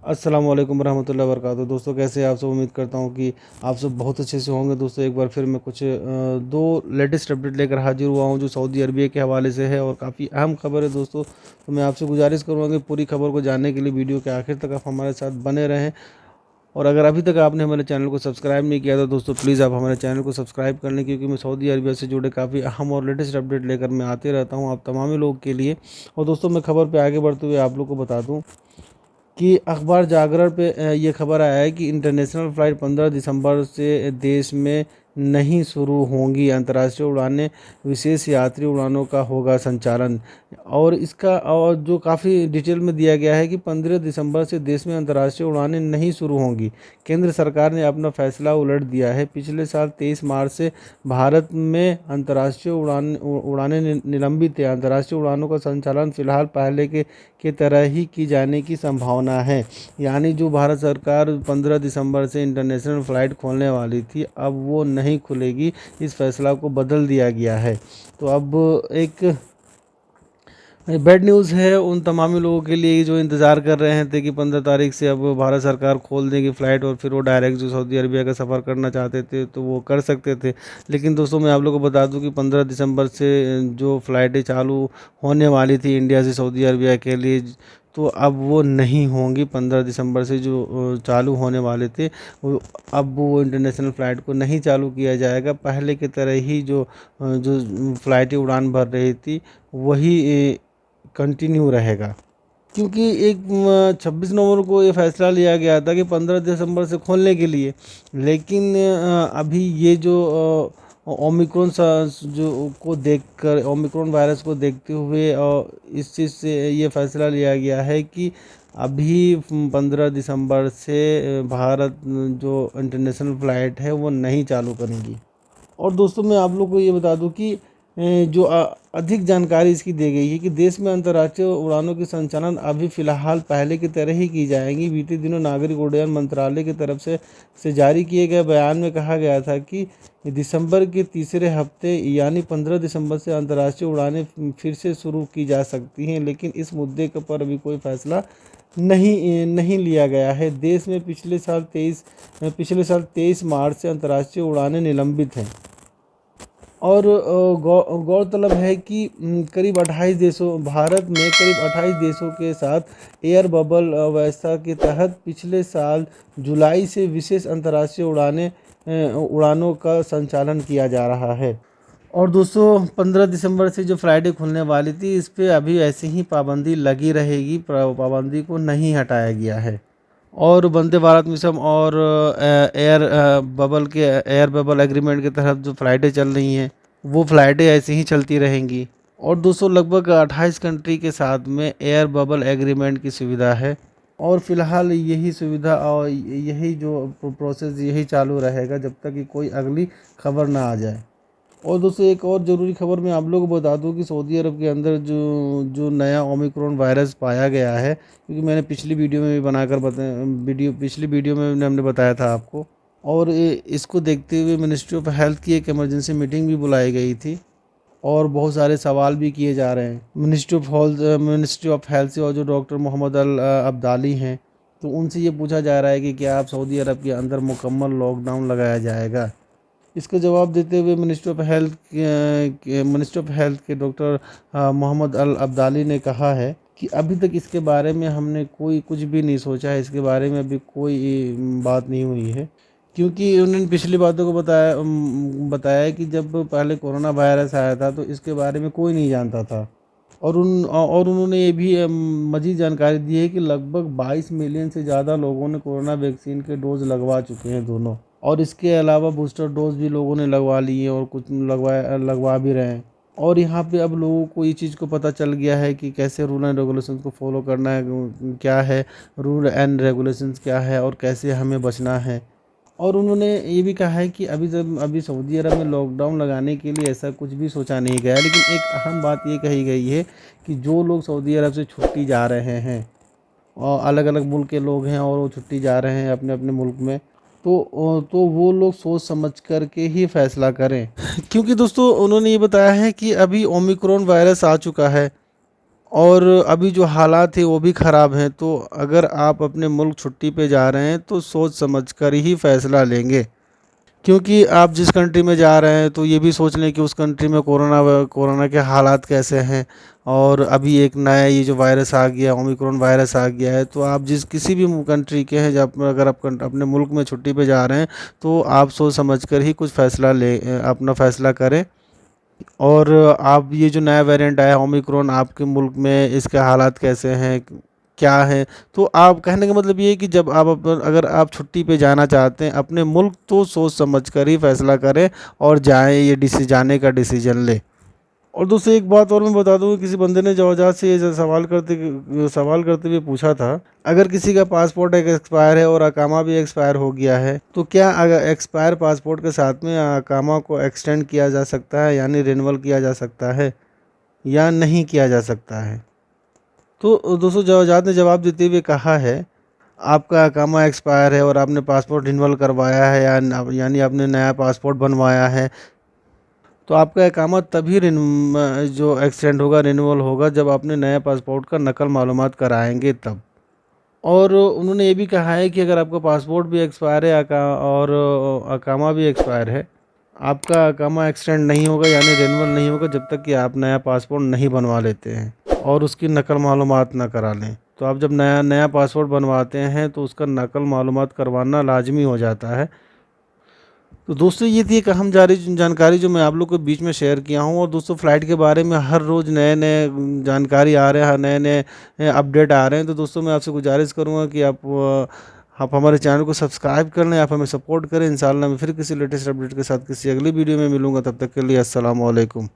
अस्सलाम वालेकुम रहमतुल्लाहि व बरकातुहू। दोस्तों कैसे हैं आप सब। उम्मीद करता हूँ कि आप सब बहुत अच्छे से होंगे। दोस्तों एक बार फिर मैं कुछ दो लेटेस्ट अपडेट लेकर हाजिर हुआ हूँ जो सऊदी अरबिया के हवाले से है और काफ़ी अहम खबर है दोस्तों। तो मैं आपसे गुजारिश करूँगा कि पूरी खबर को जानने के लिए वीडियो के आखिर तक आप हमारे साथ बने रहें। और अगर अभी तक आपने हमारे चैनल को सब्सक्राइब नहीं किया तो दोस्तों प्लीज़ आप हमारे चैनल को सब्सक्राइब कर लें, क्योंकि मैं सऊदी अरबिया से जुड़े काफ़ी अहम और लेटेस्ट अपडेट लेकर मैं आते रहता हूँ आप तमाम लोगों के लिए। और दोस्तों मैं खबर पे आगे बढ़ते हुए आप लोग को बता दूँ कि अखबार जागरण पे ये खबर आया है कि इंटरनेशनल फ़्लाइट 15 दिसंबर से देश में नहीं शुरू होंगी। अंतर्राष्ट्रीय उड़ानें, विशेष यात्री उड़ानों का होगा संचालन। और इसका और जो काफ़ी डिटेल में दिया गया है कि 15 दिसंबर से देश में अंतर्राष्ट्रीय उड़ानें नहीं शुरू होंगी। केंद्र सरकार ने अपना फैसला उलट दिया है। पिछले साल 23 मार्च से भारत में अंतर्राष्ट्रीय उड़ानें निलंबित है। अंतर्राष्ट्रीय उड़ानों का संचालन फिलहाल पहले के तरह ही की जाने की संभावना है। यानी जो भारत सरकार 15 दिसंबर से इंटरनेशनल फ़्लाइट खोलने वाली थी, अब वो नहीं खुलेगी। इस फैसला को बदल दिया गया है। तो अब एक बैड न्यूज़ है उन तमाम लोगों के लिए जो इंतज़ार कर रहे थे कि 15 तारीख से अब भारत सरकार खोल देगी फ़्लाइट और फिर वो डायरेक्ट जो सऊदी अरबिया का सफ़र करना चाहते थे तो वो कर सकते थे। लेकिन दोस्तों मैं आप लोगों को बता दूं कि 15 दिसंबर से जो फ़्लाइटें चालू होने वाली थी इंडिया से सऊदी अरबिया के लिए, तो अब वो नहीं होंगी। 15 दिसंबर से जो चालू होने वाले थे वो अब वो इंटरनेशनल फ़्लाइट को नहीं चालू किया जाएगा। पहले की तरह ही जो फ़्लाइटें उड़ान भर रही थी वही कंटिन्यू रहेगा। क्योंकि 26 नवंबर को ये फैसला लिया गया था कि 15 दिसंबर से खोलने के लिए, लेकिन अभी ये जो ओमिक्रॉन जो को देखकर ओमिक्रॉन वायरस को देखते हुए और इस चीज़ से ये फैसला लिया गया है कि अभी 15 दिसंबर से भारत जो इंटरनेशनल फ़्लाइट है वो नहीं चालू करेंगी। और दोस्तों मैं आप लोग को ये बता दूं कि जो अधिक जानकारी इसकी दी गई है कि देश में अंतर्राष्ट्रीय उड़ानों की संचालन अभी फ़िलहाल पहले की तरह ही की जाएंगी। बीते दिनों नागरिक उड्डयन मंत्रालय की तरफ से जारी किए गए बयान में कहा गया था कि दिसंबर के तीसरे हफ्ते यानी 15 दिसंबर से अंतर्राष्ट्रीय उड़ानें फिर से शुरू की जा सकती हैं, लेकिन इस मुद्दे पर अभी कोई फैसला नहीं लिया गया है। देश में पिछले साल 23 मार्च से अंतर्राष्ट्रीय उड़ानें निलंबित हैं। और गौरतलब है कि करीब 28 देशों भारत में करीब 28 देशों के साथ एयर बबल व्यवस्था के तहत पिछले साल जुलाई से विशेष अंतर्राष्ट्रीय उड़ानों का संचालन किया जा रहा है। और दोस्तों 15 दिसंबर से जो फ्राइडे खुलने वाली थी इस पर अभी ऐसे ही पाबंदी लगी रहेगी, पाबंदी को नहीं हटाया गया है। और वंदे भारत मिशन और एयर बबल एग्रीमेंट के तहत जो फ़्लाइटें चल रही हैं वो फ़्लाइटें ऐसे ही चलती रहेंगी। और दोस्तों लगभग 28 कंट्री के साथ में एयर बबल एग्रीमेंट की सुविधा है और फ़िलहाल यही सुविधा और यही जो प्रोसेस यही चालू रहेगा जब तक कि कोई अगली खबर ना आ जाए। और दोस्तों एक और ज़रूरी खबर मैं आप लोगों को बता दूं कि सऊदी अरब के अंदर जो नया ओमिक्रॉन वायरस पाया गया है, क्योंकि मैंने पिछली वीडियो में भी बनाकर पिछली वीडियो में हमने बताया था आपको। और इसको देखते हुए मिनिस्ट्री ऑफ हेल्थ की एक इमरजेंसी मीटिंग भी बुलाई गई थी और बहुत सारे सवाल भी किए जा रहे हैं मिनिस्ट्री ऑफ हेल्थ से। और जो डॉक्टर मोहम्मद अल अब्दाली हैं तो उनसे ये पूछा जा रहा है कि क्या आप सऊदी अरब के अंदर मुकम्मल लॉकडाउन लगाया जाएगा। इसका जवाब देते हुए मिनिस्ट्री ऑफ हेल्थ के डॉक्टर मोहम्मद अल अब्दाली ने कहा है कि अभी तक इसके बारे में हमने कुछ भी नहीं सोचा है, इसके बारे में अभी कोई बात नहीं हुई है। क्योंकि उन्होंने पिछली बातों को बताया कि जब पहले कोरोना वायरस आया था तो इसके बारे में कोई नहीं जानता था। और उन्होंने ये भी मज़ीद जानकारी दी है कि लगभग 22 मिलियन से ज़्यादा लोगों ने कोरोना वैक्सीन के डोज लगवा चुके हैं दोनों। और इसके अलावा बूस्टर डोज भी लोगों ने लगवा लिए और कुछ लगवा भी रहे हैं। और यहाँ पे अब लोगों को ये चीज़ को पता चल गया है कि कैसे रूल एंड रेगुलेशंस को फॉलो करना है, क्या है रूल एंड रेगुलेशंस क्या है और कैसे हमें बचना है। और उन्होंने ये भी कहा है कि अभी सऊदी अरब में लॉकडाउन लगाने के लिए ऐसा कुछ भी सोचा नहीं गया, लेकिन एक अहम बात ये कही गई है कि जो लोग सऊदी अरब से छुट्टी जा रहे हैं और अलग अलग मुल्क के लोग हैं और वो छुट्टी जा रहे हैं अपने अपने मुल्क में, तो वो लोग सोच समझ कर के ही फैसला करें। क्योंकि दोस्तों उन्होंने ये बताया है कि अभी ओमिक्रॉन वायरस आ चुका है और अभी जो हालात है वो भी ख़राब हैं, तो अगर आप अपने मुल्क छुट्टी पे जा रहे हैं तो सोच समझ कर ही फ़ैसला लेंगे। क्योंकि आप जिस कंट्री में जा रहे हैं तो ये भी सोच लें कि उस कंट्री में कोरोना के हालात कैसे हैं। और अभी एक नया ये जो वायरस आ गया, ओमिक्रॉन वायरस आ गया है, तो आप जिस किसी भी कंट्री के हैं, जब अगर आप अपने मुल्क में छुट्टी पे जा रहे हैं तो आप सोच समझ कर ही कुछ फ़ैसला अपना फ़ैसला करें। और आप ये जो नया वेरिएंट आया है ओमिक्रॉन, आपके मुल्क में इसके हालात कैसे हैं, क्या है? तो आप कहने का मतलब ये है कि जब आप अगर आप छुट्टी पे जाना चाहते हैं अपने मुल्क, तो सोच समझ कर ही फैसला करें और जाएं, ये जाने का डिसीजन लें। और दोस्तों एक बात और मैं बता दूं, किसी बंदे ने जवाजात से ये सवाल करते हुए पूछा था, अगर किसी का पासपोर्ट एक एक्सपायर है और अकामा भी एक्सपायर हो गया है, तो क्या अगर एक्सपायर पासपोर्ट के साथ में अकामा को एक्सटेंड किया जा सकता है, यानी रिन्यूअल किया जा सकता है या नहीं किया जा सकता है? तो दोस्तों जवाजात ने जवाब देते हुए कहा है, आपका अकामा एक्सपायर है और आपने पासपोर्ट रिन्यूअल करवाया है यानी आपने नया पासपोर्ट बनवाया है, तो आपका इकामा तभी जो एक्सटेंड होगा, रिन्यूअल होगा, जब आपने नया पासपोर्ट का नकल मालूमात कराएंगे तब। और उन्होंने ये भी कहा है कि अगर आपका पासपोर्ट भी एक्सपायर है और अकामा भी एक्सपायर है, आपका अकामा एक्सटेंड नहीं होगा यानी रिन्यूअल नहीं होगा जब तक कि आप नया पासपोर्ट नहीं बनवा लेते हैं और उसकी नकल मालूमात ना करा लें। तो आप जब नया नया पासपोर्ट बनवाते हैं तो उसका नकल मालूमात करवाना लाजमी हो जाता है। तो दोस्तों ये थी एक अहम जानकारी जो मैं आप लोग के बीच में शेयर किया हूँ। और दोस्तों फ़्लाइट के बारे में हर रोज़ नए नए जानकारी आ रहे हैं, नए नए अपडेट आ रहे हैं। तो दोस्तों मैं आपसे गुजारिश करूँगा कि आप हमारे चैनल को सब्सक्राइब कर लें, आप हमें सपोर्ट करें। इंशाल्लाह मैं फिर किसी लेटेस्ट अपडेट के साथ किसी अगली वीडियो में मिलूँगा। तब तक के लिए अस्सलाम वालेकुम।